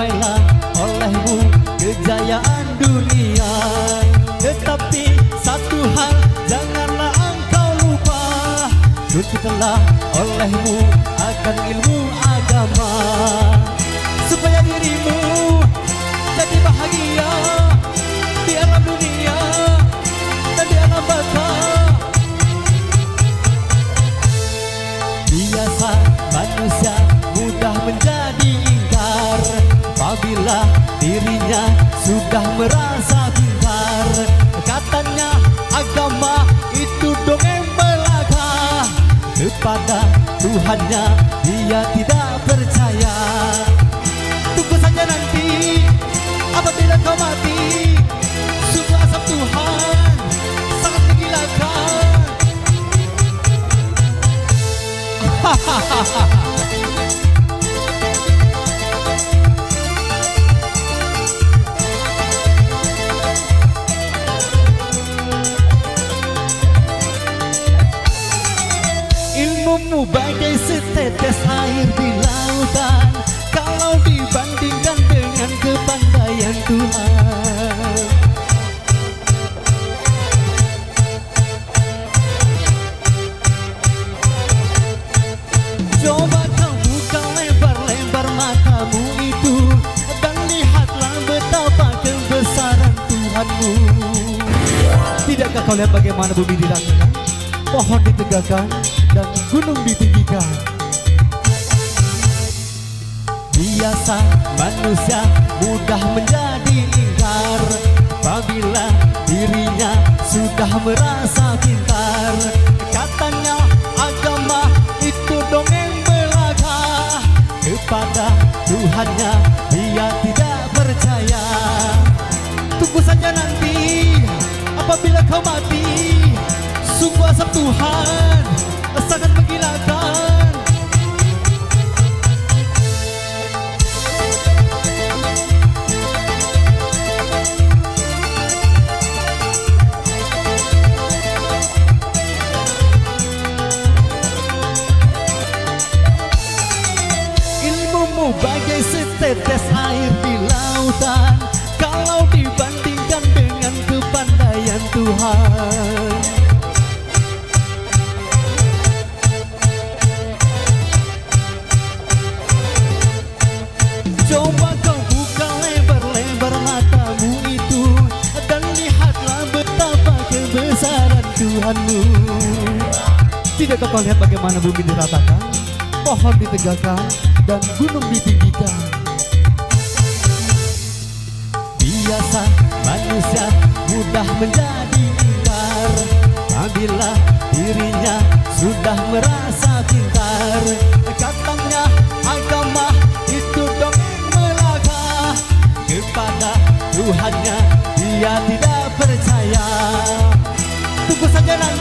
digapailah olehmu kejayaan dunia. Tetapi satu hal janganlah engkau lupa, tuntutlah olehmu akan ilmu agama, supaya dirimu jadi bahagia di alam dunia dan di alam baka. Biasa manusia mudah menjadi ingkar apabila dirinya sudah merasa pintar. Katanya agama itu dongeng belaka, kepada Tuhannya dia tidak percaya. Tunggu saja nanti apabila kau mati, sungguh asap Tuhan sangat menggilangkan. Ilmumu bagai setetes air di lautan, kalau dibandingkan dengan kepandaian Tuhan. Coba kau buka lebar-lebar matamu itu dan lihatlah betapa kebesaran Tuhanmu. Tidakkah kau lihat bagaimana bumi dirangkaikan, pohon ditegakkan, dan gunung ditinggikan? Biasa manusia mudah menjadi ingkar apabila dirinya sudah merasa pintar. Katanya agama itu dongeng belaka, kepada Tuhannya dia tidak percaya. Tunggu saja nanti apabila kau mati, sungguh asap Tuhan sangat menggilangkan. Ilmumu bagai setetes air di lautan, kalau dibandingkan dengan kepandaian Tuhan. Coba kau buka lebar-lebar matamu itu dan lihatlah betapa kebesaran Tuhanmu. Tidakkah kau lihat bagaimana bumi diratakan, pohon ditegakkan, dan gunung ditinggikan? Biasa manusia mudah menjadi ingkar apabila dirinya sudah merasa pintar. Katanya agama itu dongeng belaka, kepada Tuhannya dia tidak percaya. Tunggu saja nanti